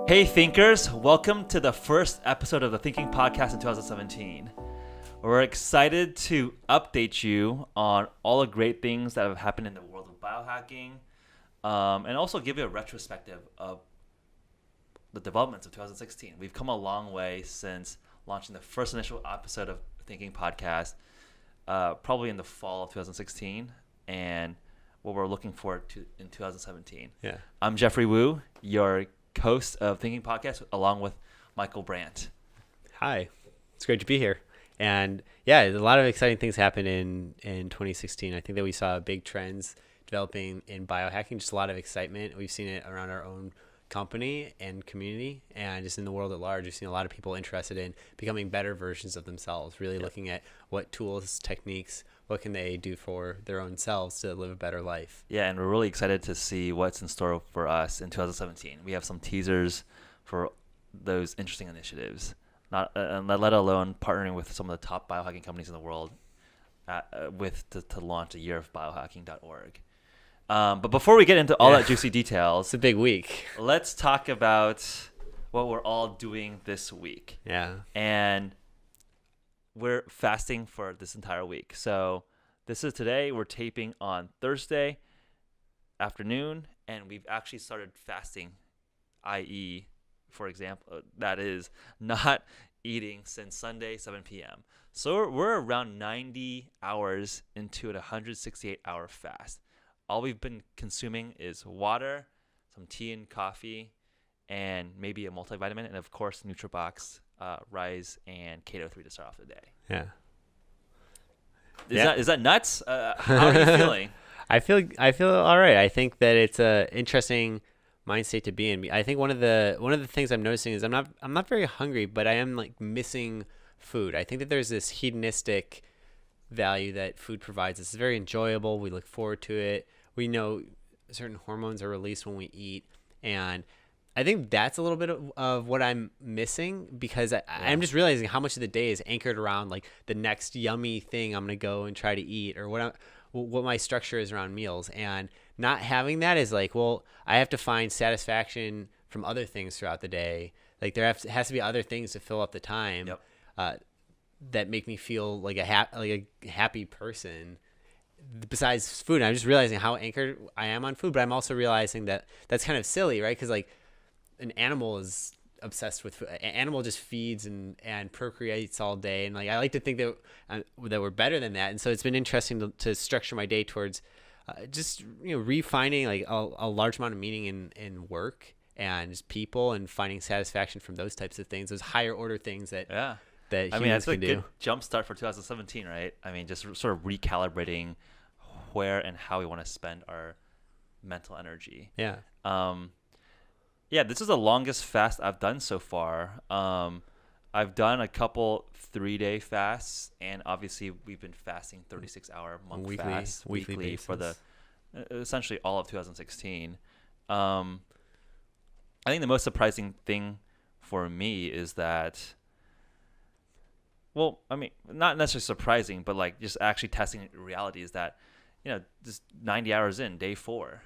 Hey thinkers, welcome to the first episode of the Thinking Podcast in 2017. We're excited to update you on all the great things that have happened in the world of biohacking, and also give you a retrospective of the developments of 2016. We've come a long way since launching the first initial episode of Thinking Podcast, probably in the fall of 2016, and what we're looking forward to in 2017. Yeah. I'm Geoffrey Wu, your host of Thinking Podcast, along with Michael Brandt. Hi, it's great to be here. And yeah, a lot of exciting things happened in 2016. I think that we saw big trends developing in biohacking, just a lot of excitement. We've seen it around our own company and community, and just in the world at large. We've seen a lot of people interested in becoming better versions of themselves, really looking at what tools, techniques, what can they do for their own selves to live a better life. Yeah, and we're really excited to see what's in store for us in 2017. We have some teasers for those interesting initiatives, let alone partnering with some of the top biohacking companies in the world to launch the Year of Biohacking.org. But before we get into all that juicy details, It's a big week. Let's talk about what we're all doing this week. Yeah. And we're fasting for this entire week. So this is today. We're taping on Thursday afternoon, and we've actually started fasting, i.e., for example, that is not eating since Sunday, 7 p.m. So we're around 90 hours into a 168-hour fast. All we've been consuming is water, some tea and coffee, and maybe a multivitamin, and of course, Nootrobox, Rise, and Cato 3 to start off the day. Yeah. Is that nuts? How are you feeling? I feel all right. I think that it's a interesting mind state to be in. I think one of the things I'm noticing is I'm not very hungry, but I am like missing food. I think that there's this hedonistic value that food provides. It's very enjoyable. We look forward to it. We know certain hormones are released when we eat, and I think that's a little bit of what I'm missing, because I'm just realizing how much of the day is anchored around like the next yummy thing I'm gonna go and try to eat, or what my structure is around meals. And not having that is like, well, I have to find satisfaction from other things throughout the day. Like has to be other things to fill up the time. Yep. That make me feel like a happy person besides food. And I'm just realizing how anchored I am on food, but I'm also realizing that that's kind of silly, right? Because like an animal is obsessed with food. An animal just feeds and procreates all day, and like I like to think that we're better than that. And so it's been interesting to structure my day towards just refining like a large amount of meaning in work and just people, and finding satisfaction from those types of things, those higher order things that humans can do. That's a good jump start for 2017, right? I mean, just sort of recalibrating where and how we want to spend our mental energy. Yeah. Yeah, this is the longest fast I've done so far. I've done a couple 3-day fasts, and obviously we've been fasting 36-hour monk fasts weekly for the essentially all of 2016. I think the most surprising thing for me is that, well, I mean, not necessarily surprising, but like just actually testing reality is that, just 90 hours in, day 4.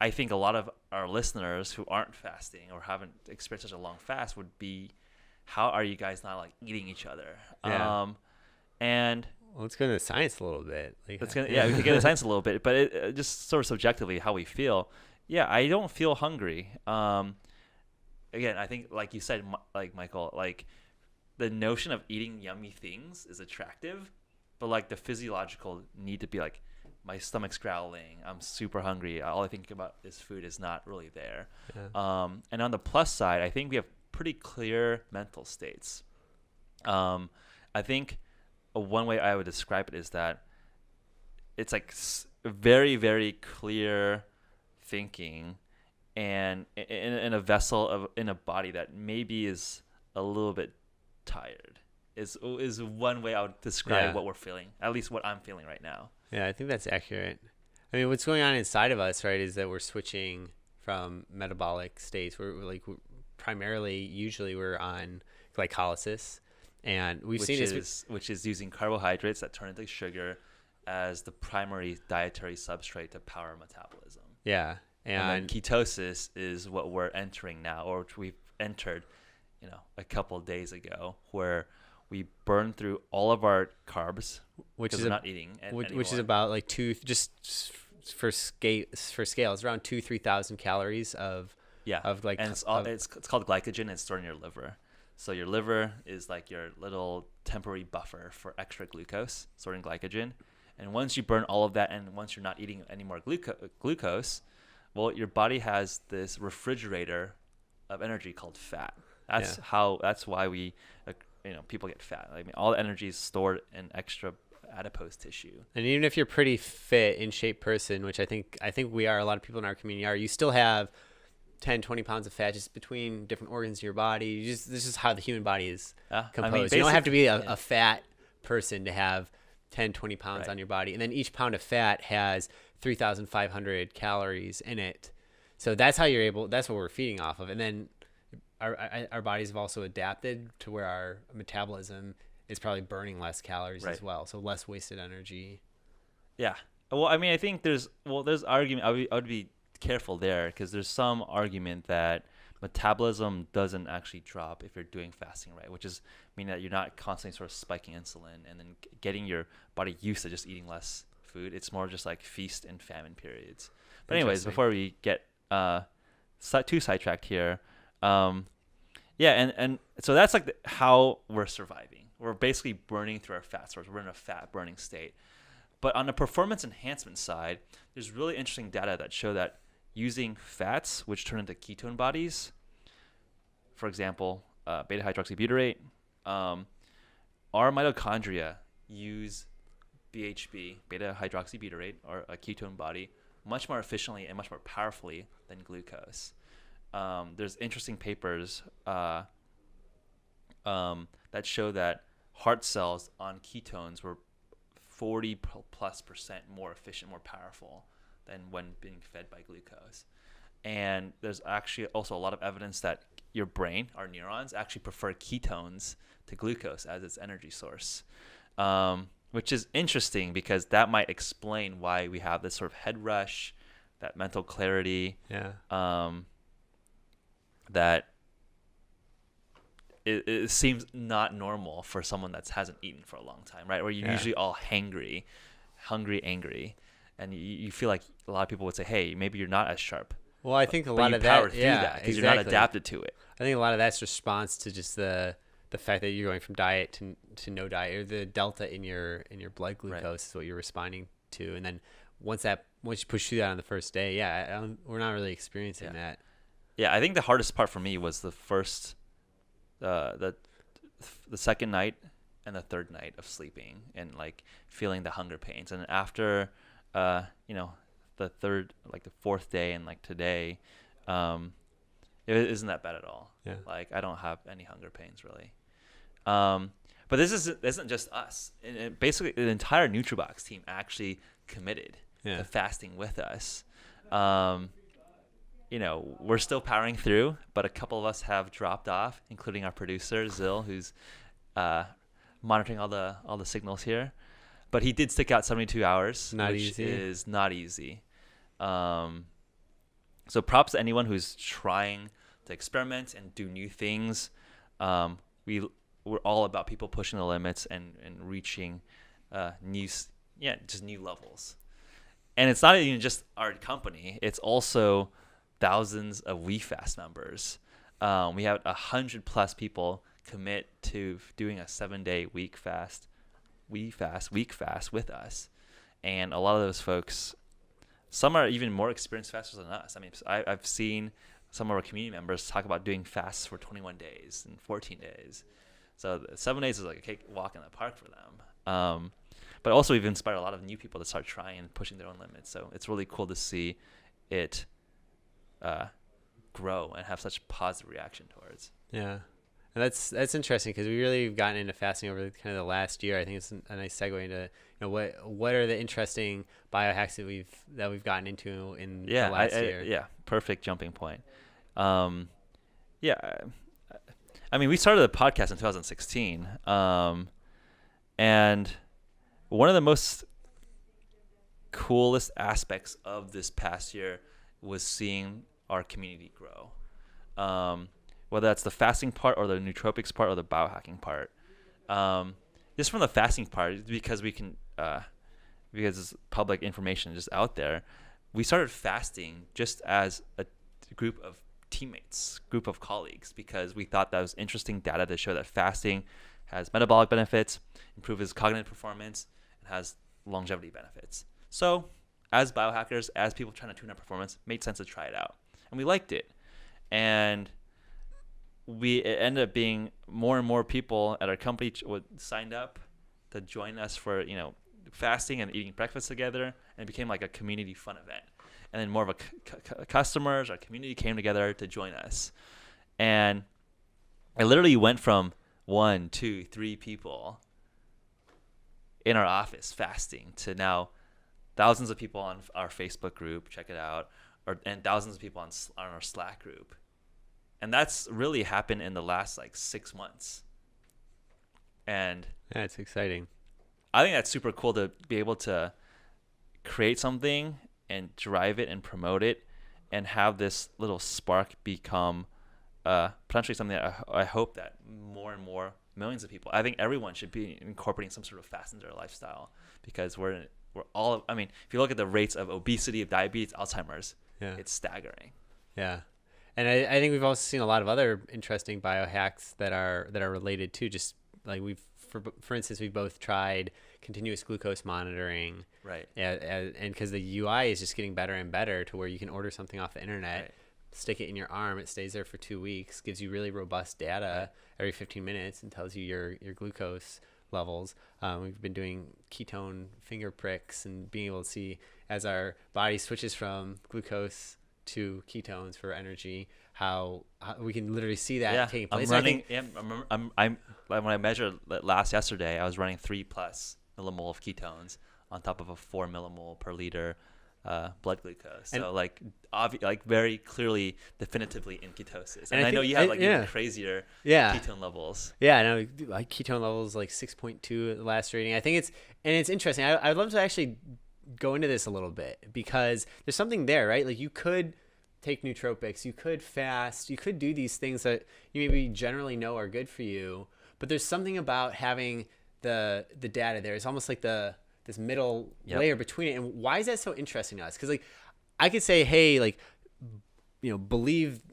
I think a lot of our listeners who aren't fasting or haven't experienced such a long fast would be, how are you guys not like eating each other? Yeah. And let's go into science a little bit. we can get into science a little bit, but it just sort of subjectively how we feel. Yeah, I don't feel hungry. Again, I think like you said, like Michael, like the notion of eating yummy things is attractive, but like the physiological need to be like, my stomach's growling, I'm super hungry, all I think about is food, is not really there. Yeah. And on the plus side, I think we have pretty clear mental states. I think one way I would describe it is that it's like very, very clear thinking, and in a vessel in a body that maybe is a little bit tired is one way I would describe what we're feeling, at least what I'm feeling right now. Yeah, I think that's accurate. I mean, what's going on inside of us, right, is that we're switching from metabolic states. Usually we're on glycolysis, and we've seen this, which is using carbohydrates that turn into sugar as the primary dietary substrate to power metabolism. Yeah, And then And ketosis is what we're entering now, or which we've entered, a couple of days ago, where we burn through all of our carbs which because is we're not eating which is anymore. about like for scale, it's around 2,000-3,000 calories Yeah, of like and of it's called glycogen. It's stored in your liver. So your liver is like your little temporary buffer for extra glucose, storing glycogen. And once you burn all of that, and once you're not eating any more glucose, well, your body has this refrigerator of energy called fat. That's why we, people get fat. I mean, all the energy is stored in extra adipose tissue. And even if you're pretty fit, in shape person, which I think we are, a lot of people in our community are, you still have 10-20 pounds of fat just between different organs of your body. This is how the human body is composed. You don't have to be a fat person to have 10-20 pounds on your body. And then each pound of fat has 3,500 calories in it. So that's how that's what we're feeding off of. And then our bodies have also adapted to where our metabolism is probably burning less calories as well. So less wasted energy. Yeah. Well, I mean, I think there's argument. I would be careful there, because there's some argument that metabolism doesn't actually drop if you're doing fasting right, which is mean that you're not constantly sort of spiking insulin and then getting your body used to just eating less food. It's more just like feast and famine periods. But anyways, before we get too sidetracked here, and so that's like how we're surviving. We're basically burning through our fat stores. We're in a fat burning state. But on the performance enhancement side, there's really interesting data that show that using fats, which turn into ketone bodies, for example, beta hydroxybutyrate, our mitochondria use BHB, beta hydroxybutyrate, or a ketone body, much more efficiently and much more powerfully than glucose. There's interesting papers that show that heart cells on ketones were 40+% more efficient, more powerful than when being fed by glucose. And there's actually also a lot of evidence that your brain, our neurons, actually prefer ketones to glucose as its energy source, which is interesting because that might explain why we have this sort of head rush, that mental clarity, that it seems not normal for someone that hasn't eaten for a long time, right? Where you're usually all hungry, angry, and you feel like a lot of people would say, hey, maybe you're not as sharp. Well, I think a lot of that, powered through that because you're not adapted to it. I think a lot of that's response to just the fact that you're going from diet to no diet, or the delta in your blood glucose is what you're responding to. And then once you push through that on the first day, we're not really experiencing that. Yeah, I think the hardest part for me was the first, the second night and the third night of sleeping and like feeling the hunger pains. And after, the third, like the fourth day and like today, it isn't that bad at all. Yeah. Like I don't have any hunger pains really. But this isn't just us. Basically, the entire Nootrobox team actually committed to fasting with us. We're still powering through, but a couple of us have dropped off, including our producer Zil, who's monitoring all the signals here. But he did stick out 72 hours, which is not easy. So props to anyone who's trying to experiment and do new things. We're all about people pushing the limits and reaching new levels. And it's not even just our company; it's also thousands of WeFast members. We have 100+ people commit to doing a 7-day week fast with us, and a lot of those folks, some are even more experienced fasters than us. I mean, I've seen some of our community members talk about doing fasts for 21 days and 14 days. So 7 days is like a cakewalk in the park for them. But also we've inspired a lot of new people to start trying and pushing their own limits. So it's really cool to see it grow and have such positive reaction towards. Yeah. And that's interesting because we really have gotten into fasting over kind of the last year. I think it's a nice segue into what are the interesting biohacks that we've gotten into in the last year. Yeah, perfect jumping point. I mean, we started the podcast in 2016, and one of the most coolest aspects of this past year was seeing our community grow. Whether that's the fasting part or the nootropics part or the biohacking part. Just from the fasting part, because we can, because it's public information just out there, we started fasting just as a group of teammates, group of colleagues, because we thought that was interesting data to show that fasting has metabolic benefits, improves cognitive performance, and has longevity benefits. So as biohackers, as people trying to tune our performance, it made sense to try it out. And we liked it. And it ended up being more and more people at our company signed up to join us for, fasting and eating breakfast together, and it became like a community fun event. And then more of customers, our community came together to join us. And I literally went from 1, 2, 3 people in our office fasting to now thousands of people on our Facebook group, check it out, and thousands of people on our Slack group. And that's really happened in the last 6 months. And that's exciting. I think that's super cool to be able to create something and drive it and promote it and have this little spark become potentially something that I hope that more and more millions of people, I think everyone should be incorporating some sort of fast into their lifestyle, because we're all, if you look at the rates of obesity, of diabetes, Alzheimer's, it's staggering. Yeah. And I think we've also seen a lot of other interesting biohacks that are related to, just like for instance, we've both tried continuous glucose monitoring. Right. And because the UI is just getting better and better to where you can order something off the internet, right, stick it in your arm, it stays there for 2 weeks, gives you really robust data every 15 minutes and tells you your glucose levels. We've been doing ketone finger pricks and being able to see as our body switches from glucose to ketones for energy, how we can literally see that taking place. When I measured yesterday, I was running 3+ millimole of ketones on top of a 4 millimole per liter blood glucose. So very clearly, definitively in ketosis. And I know you have even crazier ketone levels. Yeah, I know, like ketone levels 6.2 at the last reading. I think it's interesting. I'd love to actually go into this a little bit, because there's something there, right? Like, you could take nootropics, you could fast, you could do these things that you maybe generally know are good for you, but there's something about having the data there. It's almost like this middle layer between it. And why is that so interesting to us? Because I could say, hey, believe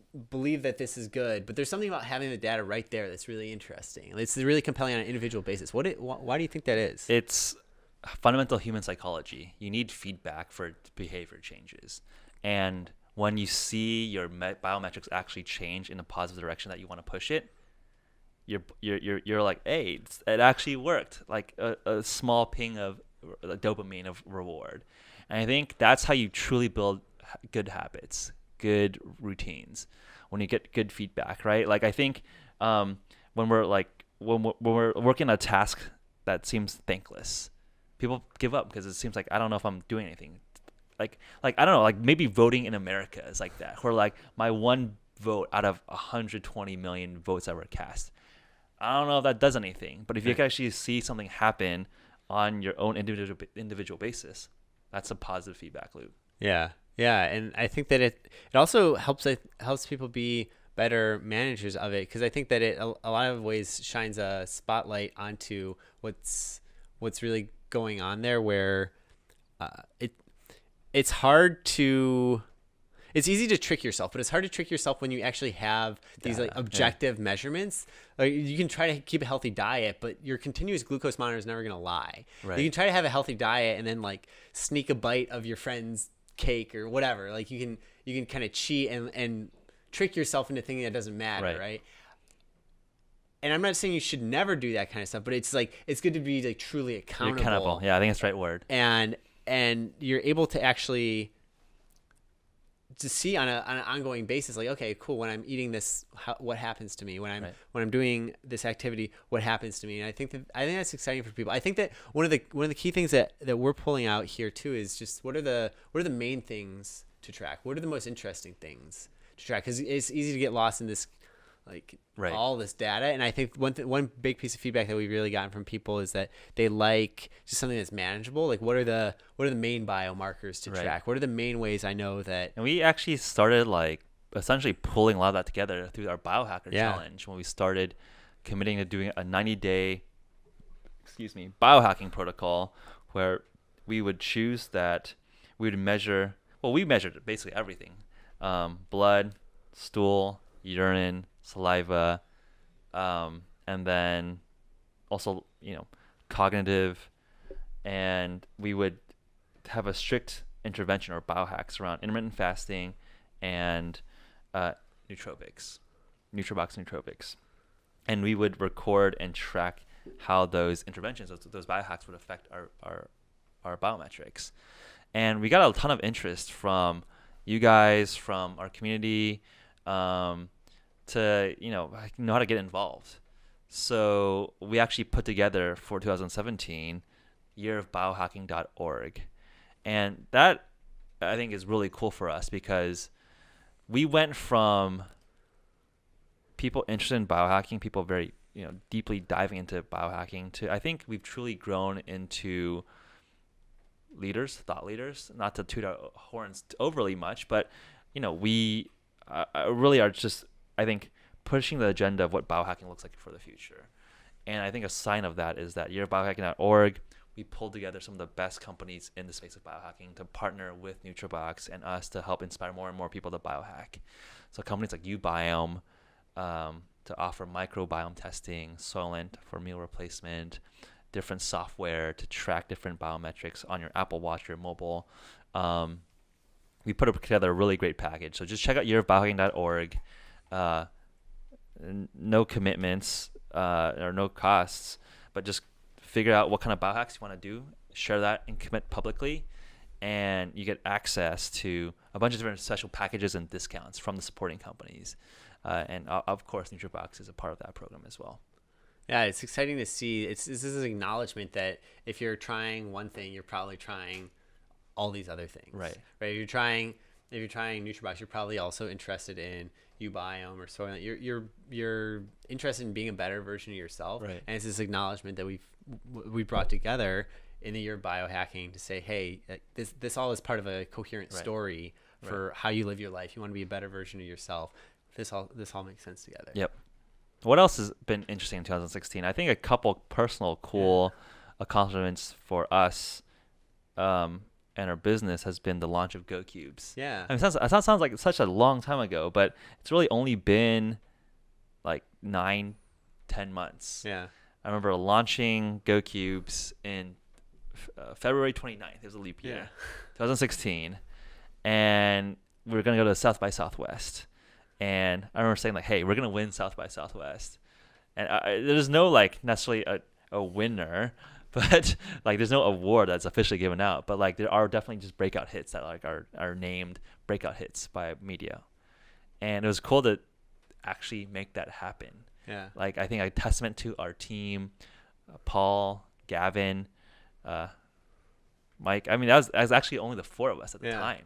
that this is good, but there's something about having the data right there that's really interesting. It's really compelling on an individual basis. Why do you think that is? It's fundamental human psychology. You need feedback for behavior changes, and when you see your biometrics actually change in a positive direction that you want to push it, you're like, hey, it actually worked. Like a small ping of dopamine of reward. And I think that's how you truly build good habits, good routines, when you get good feedback, right? Like, I think when we're working a task that seems thankless, people give up because it seems like, I don't know if I'm doing anything. Like I don't know, like maybe voting in America is like that, where like my one vote out of 120 million votes that were cast, I don't know if that does anything. But if you can actually see something happen on your own individual basis, that's a positive feedback loop. Yeah, and I think that it also helps people be better managers of it, because I think that it a lot of ways shines a spotlight onto what's really going on there, where it's easy to trick yourself, but it's hard to trick yourself when you actually have these objective measurements. Like, you can try to keep a healthy diet, but your continuous glucose monitor is never going to lie. Right. You can try to have a healthy diet and then sneak a bite of your friend's cake or whatever. Like, you can kind of cheat and trick yourself into thinking that doesn't matter. Right. And I'm not saying you should never do that kind of stuff, but it's good to be truly accountable. You're accountable. Yeah, I think that's the right word. And you're able to actually to see on an ongoing basis, like, okay, cool, when I'm eating this, what happens to me? When I'm doing this activity, what happens to me? And I think that's exciting for people. I think that one of the key things that we're pulling out here too is just what are the main things to track? What are the most interesting things to track? Because it's easy to get lost in this like Right. all this data. And I think one big piece of feedback that we've really gotten from people is that they like just something that's manageable. Like what are the main biomarkers to Right. track? What are the main ways I know that? And we actually started like essentially pulling a lot of that together through our biohacker Yeah. challenge when we started committing to doing a 90-day biohacking protocol where we would choose that we would measure, well, we measured basically everything, blood, stool, urine, saliva, and then also, cognitive, and we would have a strict intervention or biohacks around intermittent fasting and nootropics, nootropics. And we would record and track how those interventions, those biohacks would affect our biometrics. And we got a ton of interest from you guys, from our community, to know how to get involved. So we actually put together for 2017 yearofbiohacking.org. And that I think is really cool for us because we went from people interested in biohacking, people very deeply diving into biohacking, to I think we've truly grown into thought leaders, not to toot our horns overly much, but we really are just, I think, pushing the agenda of what biohacking looks like for the future. And I think a sign of that is that yearofbiohacking.org, we pulled together some of the best companies in the space of biohacking to partner with Nootrobox and us to help inspire more and more people to biohack. So companies like uBiome, to offer microbiome testing, Soylent for meal replacement, different software to track different biometrics on your Apple Watch, your mobile. We put together a really great package. So just check out yearofbiohacking.org. No commitments or no costs, but just figure out what kind of biohacks you want to do, share that and commit publicly, and you get access to a bunch of different special packages and discounts from the supporting companies. And of course, Nootrobox is a part of that program as well. Yeah, it's exciting to see. This is an acknowledgement that if you're trying one thing, you're probably trying all these other things. Right. Right. If you're trying Nootrobox, you're probably also interested in uBiome or Soylent. You're interested in being a better version of yourself. Right. And it's this acknowledgement that we brought together in the Year of Biohacking to say, hey, this all is part of a coherent story for how you live your life. You want to be a better version of yourself. This all makes sense together. Yep. What else has been interesting in 2016? I think a couple personal cool accomplishments for us and our business has been the launch of GoCubes. Yeah. I mean, it sounds like such a long time ago, but it's really only been like 9-10 months. Yeah. I remember launching GoCubes in February 29th. It was a leap year, 2016. And we were going to go to South by Southwest. And I remember saying like, hey, we're going to win South by Southwest. And there's no like necessarily a winner, but like there's no award that's officially given out. But like there are definitely just breakout hits that like are named breakout hits by media. And it was cool to actually make that happen. Yeah. Like I think a testament to our team, Paul, Gavin, Mike. I mean, that was actually only the four of us at the time.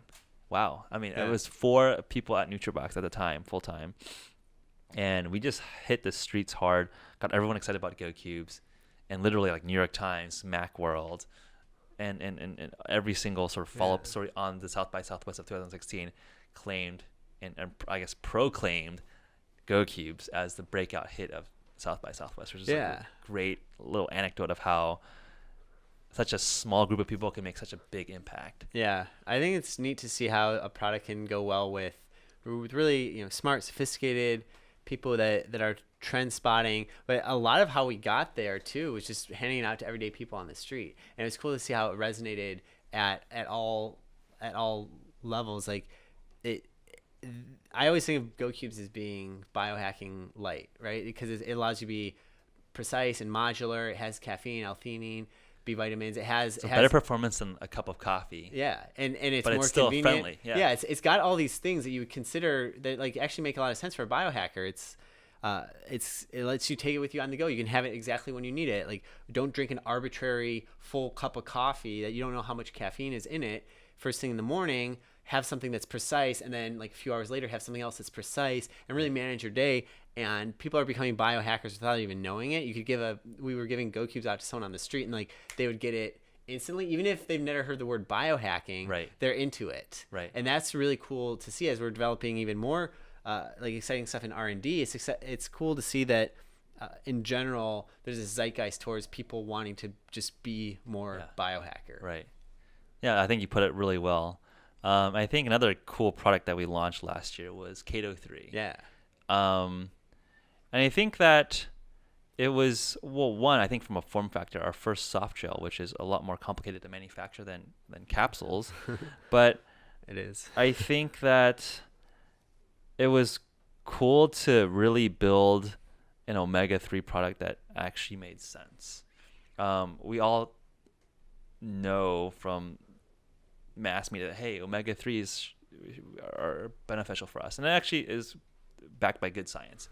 Wow. I mean, it was 4 people at Nootrobox at the time, full time. And we just hit the streets hard, got everyone excited about GoCubes, and literally like New York Times, Macworld, and every single sort of follow-up story on the South by Southwest of 2016 claimed and I guess proclaimed GoCubes as the breakout hit of South by Southwest, which is like a great little anecdote of how such a small group of people can make such a big impact. Yeah, I think it's neat to see how a product can go well with really smart, sophisticated people that are trend spotting. But a lot of how we got there too was just handing it out to everyday people on the street, and it's cool to see how it resonated at all levels. Like I always think of GoCubes as being biohacking light, right? Because it allows you to be precise and modular. It has caffeine, L-theanine, B vitamins. It has better performance than a cup of coffee. Yeah, and it's but more it's still convenient. Friendly. Yeah, it's got all these things that you would consider that like actually make a lot of sense for a biohacker. It's it lets you take it with you on the go. You can have it exactly when you need it. Like, don't drink an arbitrary full cup of coffee that you don't know how much caffeine is in it first thing in the morning. Have something that's precise, and then like a few hours later have something else that's precise, and really manage your day. And people are becoming biohackers without even knowing it. You could we were giving Go Cubes out to someone on the street, and like they would get it instantly, even if they've never heard the word biohacking. Right. They're into it. Right. And that's really cool to see as we're developing even more like exciting stuff in R&D. It's cool to see that in general there's this zeitgeist towards people wanting to just be more biohacker. Right. Yeah, I think you put it really well. I think another cool product that we launched last year was Cato 3. Yeah. And I think that it was, well, one, I think from a form factor, our first soft gel, which is a lot more complicated to manufacture than capsules. But it is. I think that it was cool to really build an omega-3 product that actually made sense. We all know from mass media that, hey, omega-3s are beneficial for us. And it actually is backed by good science.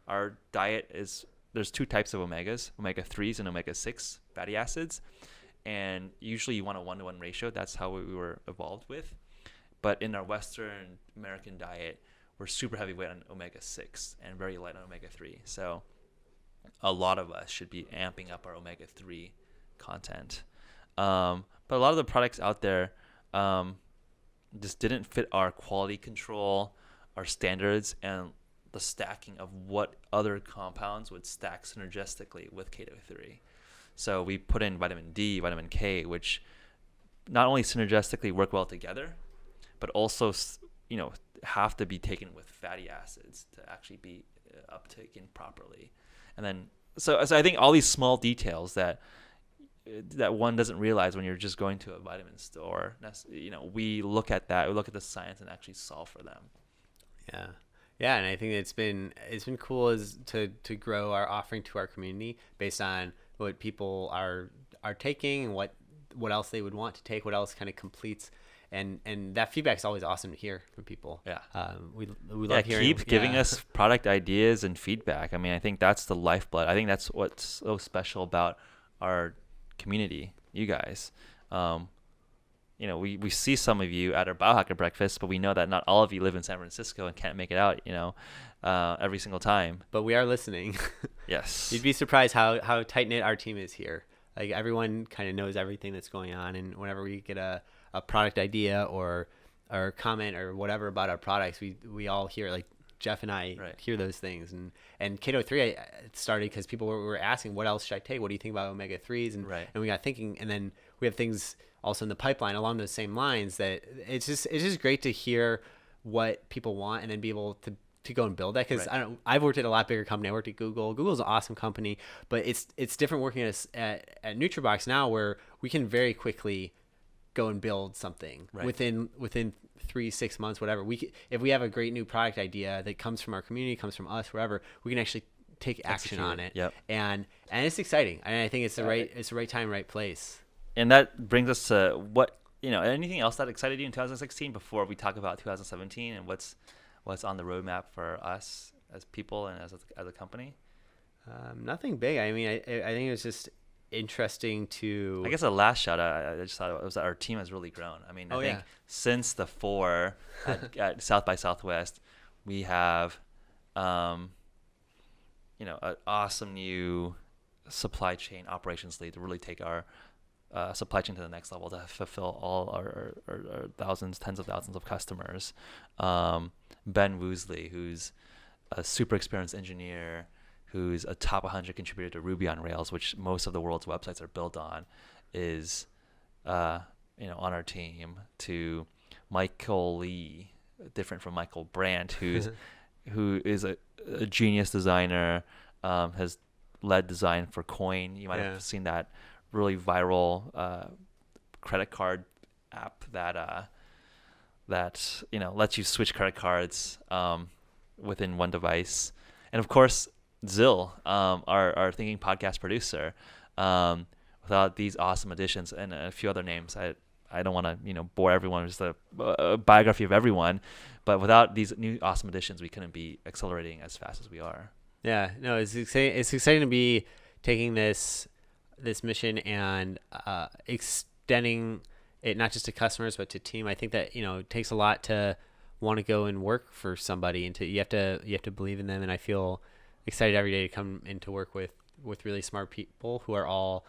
Our diet is, there's two types of omegas, omega-3s and omega-6 fatty acids. And usually you want a 1-to-1 ratio. That's how we were evolved with. But in our Western American diet, we're super heavyweight on omega-6 and very light on omega-3. So a lot of us should be amping up our omega-3 content. But a lot of the products out there just didn't fit our quality control, our standards, and the stacking of what other compounds would stack synergistically with Cato 3. So we put in vitamin D, vitamin K, which not only synergistically work well together, but also, have to be taken with fatty acids to actually be uptaken properly. And then, so I think all these small details that one doesn't realize when you're just going to a vitamin store, we look at that, we look at the science and actually solve for them. Yeah, and I think it's been cool to grow our offering to our community based on what people are taking and what else they would want to take, what else kind of completes, and that feedback is always awesome to hear from people. Yeah, we love hearing. Keep giving us product ideas and feedback. I mean, I think that's the lifeblood. I think that's what's so special about our community, you guys. We see some of you at our biohacker breakfast, but we know that not all of you live in San Francisco and can't make it out, every single time. But we are listening. Yes. You'd be surprised how tight-knit our team is here. Like, everyone kind of knows everything that's going on, and whenever we get a product idea or comment or whatever about our products, we all hear, like Jeff and I hear those things. And Cato 3 started because people were asking, what else should I take? What do you think about omega-3s? And we got thinking, and then we have things also in the pipeline along those same lines that it's just great to hear what people want and then be able to go and build that. Because I've worked at a lot bigger company. I worked at Google. Google's an awesome company, but it's different working at Nootrobox now, where we can very quickly go and build something within 3-6 months, whatever. If we have a great new product idea that comes from our community, comes from us, wherever, we can actually take action on it. Yep. And it's exciting. And I think it's the right time, right place. And that brings us to anything else that excited you in 2016 before we talk about 2017 and what's on the roadmap for us as people and as a company? Nothing big. I mean, I think it was just interesting to... I guess the last shout out, I just thought it was that our team has really grown. I mean, I think since the 4 at South by Southwest, we have, an awesome new supply chain operations lead to really take our supply chain to the next level to fulfill all our thousands, tens of thousands of customers. Ben Woosley, who's a super experienced engineer, who's a top 100 contributor to Ruby on Rails, which most of the world's websites are built on, is on our team. To Michael Lee, different from Michael Brandt, who is a genius designer, has led design for Coin. You might have seen that really viral credit card app that lets you switch credit cards within one device. And of course, Zill, our Thinking Podcast producer. Without these awesome additions and a few other names, I don't want to bore everyone with just a biography of everyone, but without these new awesome additions, we couldn't be accelerating as fast as we are. Yeah, no, it's exciting. It's exciting to be taking this mission and extending it not just to customers but to team. I think that it takes a lot to want to go and work for somebody, and you have to believe in them. And I feel excited every day to come into work with really smart people who are all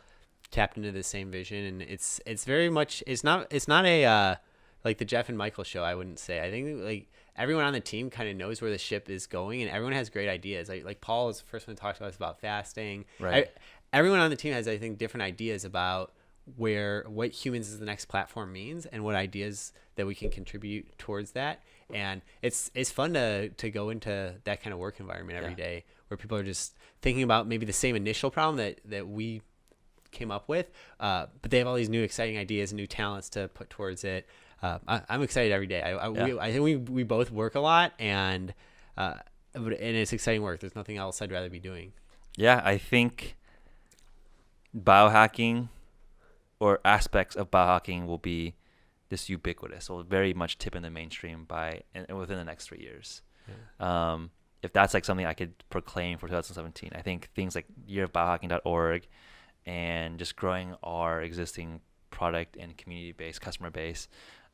tapped into the same vision. And it's very much it's not a like the Jeff and Michael show. I wouldn't say. I think like everyone on the team kind of knows where the ship is going, and everyone has great ideas. Like Paul is the first one to talk to us about fasting. Right. Everyone on the team has, I think, different ideas about what humans as the next platform means and what ideas that we can contribute towards that. And it's fun to go into that kind of work environment every day where people are just thinking about maybe the same initial problem that we came up with, but they have all these new exciting ideas and new talents to put towards it. I'm excited every day. I think we both work a lot, and it's exciting work. There's nothing else I'd rather be doing. Yeah, I think biohacking or aspects of biohacking will be just ubiquitous. Will very much tip in the mainstream within the next 3 years. Yeah. If that's like something I could proclaim for 2017, I think things like yearofbiohacking.org and just growing our existing product and community base, customer base,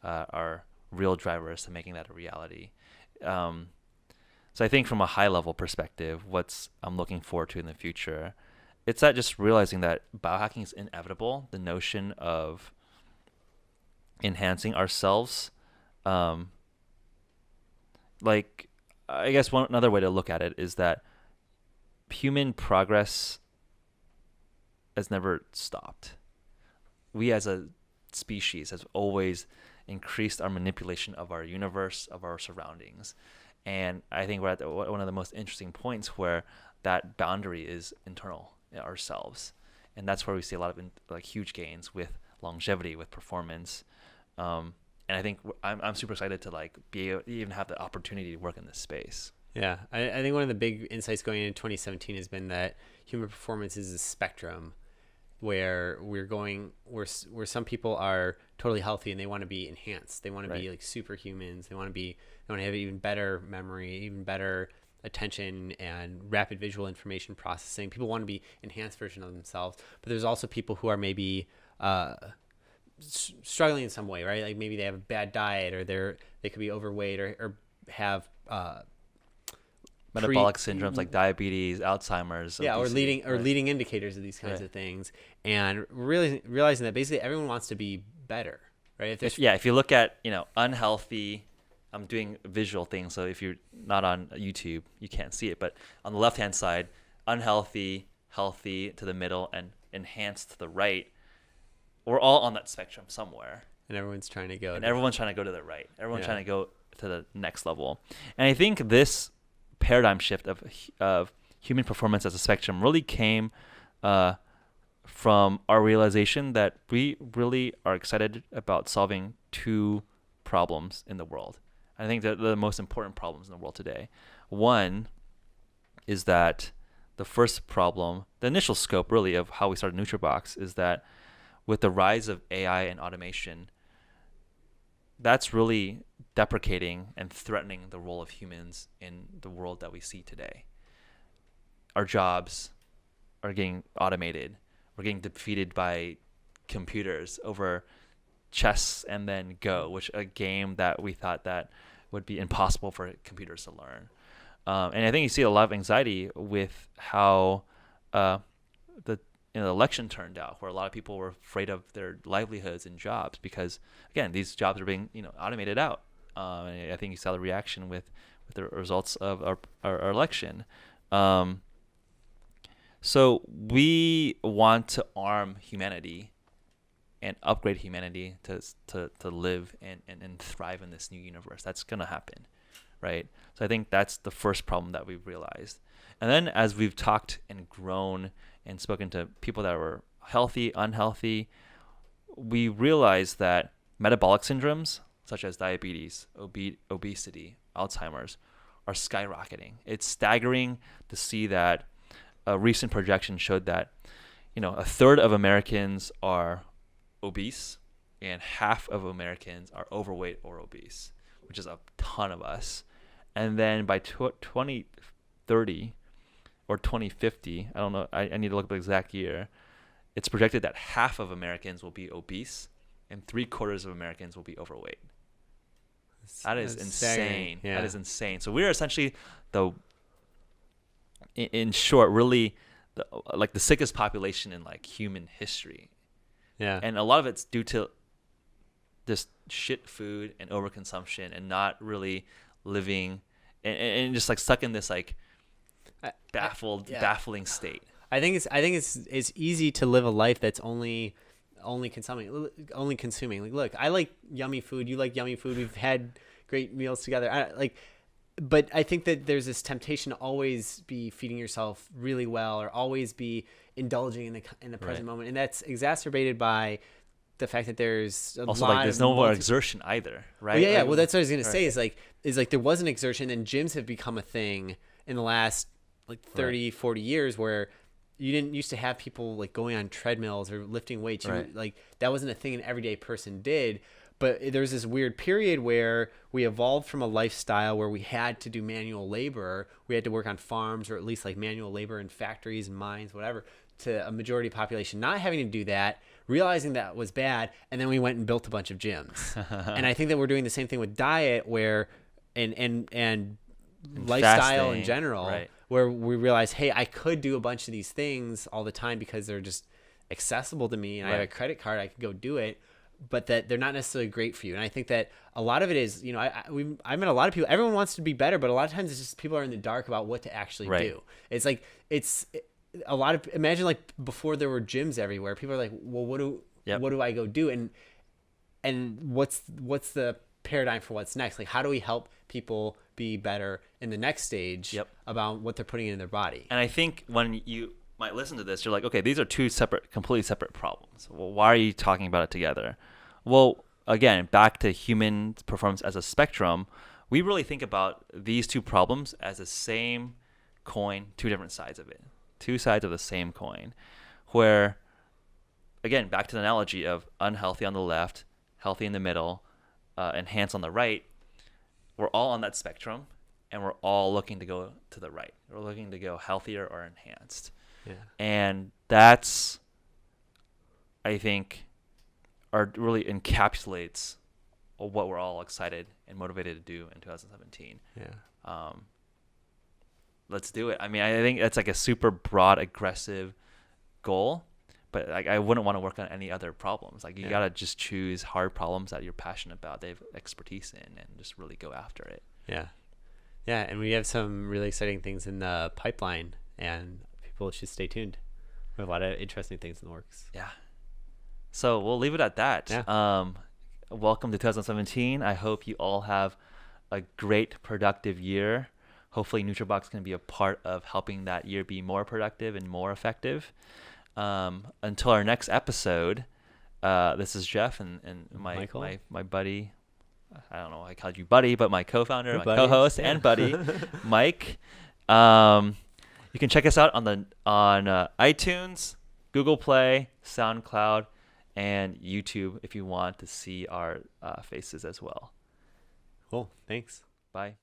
are real drivers to making that a reality. So I think from a high level perspective, I'm looking forward to in the future, it's that just realizing that biohacking is inevitable. The notion of enhancing ourselves, like I guess another way to look at it is that human progress has never stopped. We as a species has always increased our manipulation of our universe, of our surroundings. And I think we're at one of the most interesting points where that boundary is internal ourselves. And that's where we see a lot of huge gains with longevity, with performance. And I think I'm super excited to be able to even have the opportunity to work in this space. Yeah, I think one of the big insights going into 2017 has been that human performance is a spectrum where where some people are totally healthy and they want to be enhanced. They want to be like superhumans. They want to have even better memory, even better attention and rapid visual information processing. People want to be enhanced version of themselves. But there's also people who are maybe struggling in some way, right? Like maybe they have a bad diet, or they could be overweight, or have metabolic syndromes like diabetes, Alzheimer's, obesity, or leading indicators of these kinds of things. And really realizing that basically everyone wants to be better, right? If you look at unhealthy, I'm doing visual things, so if you're not on YouTube you can't see it, but on the left hand side, unhealthy, healthy to the middle, and enhanced to the right, we're all on that spectrum somewhere. And everyone's trying to go to the right. Everyone's trying to go to the next level. And I think this paradigm shift of human performance as a spectrum really came from our realization that we really are excited about solving two problems in the world. I think that the most important problems in the world today. One is that the first problem, the initial scope really of how we started Nootrobox, is that with the rise of AI and automation, that's really deprecating and threatening the role of humans in the world that we see today. Our jobs are getting automated. We're getting defeated by computers over chess and then Go, which a game that we thought that would be impossible for computers to learn. And I think you see a lot of anxiety with how the election turned out, where a lot of people were afraid of their livelihoods and jobs because, again, these jobs are being automated out. And I think you saw the reaction with the results of our election. So we want to arm humanity and upgrade humanity to live and thrive in this new universe. That's going to happen, right? So I think that's the first problem that we've realized. And then as we've talked and grown and spoken to people that were healthy, unhealthy, we realized that metabolic syndromes such as diabetes, obesity, Alzheimer's are skyrocketing. It's staggering to see that a recent projection showed that a third of Americans are obese and half of Americans are overweight or obese, which is a ton of us. And then by 2030, or 2050, I don't know, I need to look up the exact year, it's projected that half of Americans will be obese and 3/4 of Americans will be overweight. That is insane. Yeah. That is insane. So we're essentially in short, really like the sickest population in like human history. Yeah. And a lot of it's due to this shit food and overconsumption and not really living and just like stuck in this like baffling state. I think it's easy to live a life that's only consuming. Like, look, I like yummy food. You like yummy food. We've had great meals together. But I think that there's this temptation to always be feeding yourself really well, or always be indulging in the present moment, and that's exacerbated by the fact that there's also like there's no more exertion either, right? Well, yeah. Well, that's what I was gonna say. Is like there was an exertion, and gyms have become a thing in the last like 30, 40 years where you didn't used to have people like going on treadmills or lifting weights. Like that wasn't a thing an everyday person did. But there's this weird period where we evolved from a lifestyle where we had to do manual labor. We had to work on farms, or at least like manual labor in factories and mines, whatever, to a majority population not having to do that, realizing that was bad, and then we went and built a bunch of gyms. And I think that we're doing the same thing with diet, where and lifestyle in general, where we realize, hey, I could do a bunch of these things all the time because they're just accessible to me, and I have a credit card, I could go do it. But that they're not necessarily great for you. And I think that a lot of it is, you know, I met a lot of people, everyone wants to be better, but a lot of times it's just people are in the dark about what to actually do. It's like, imagine like before there were gyms everywhere, people are like, well, what do I go do? And what's the paradigm for what's next? Like, how do we help people be better in the next stage about what they're putting in their body? And I think when you might listen to this, you're like, okay, these are two completely separate problems. Well, why are you talking about it together? Well, again, back to human performance as a spectrum, we really think about these two problems as the same coin, two different sides of it, two sides of the same coin, where, again, back to the analogy of unhealthy on the left, healthy in the middle, enhanced on the right, we're all on that spectrum, and we're all looking to go to the right. We're looking to go healthier or enhanced. Yeah. And that's, I think, really encapsulates what we're all excited and motivated to do in 2017. Yeah. Let's do it. I mean, I think that's like a super broad, aggressive goal, but like I wouldn't want to work on any other problems. Like you gotta just choose hard problems that you're passionate about, they have expertise in, and just really go after it. Yeah. Yeah, and we have some really exciting things in the pipeline, and people should stay tuned. We have a lot of interesting things in the works. Yeah. So we'll leave it at that. Yeah. Welcome to 2017. I hope you all have a great, productive year. Hopefully Nootrobox can be a part of helping that year be more productive and more effective. Until our next episode, this is Jeff and my buddy. I don't know why I called you buddy, but my co-founder, co-host, and buddy, Mike. You can check us out on iTunes, Google Play, SoundCloud, and YouTube if you want to see our faces as well. Cool. Thanks. Bye.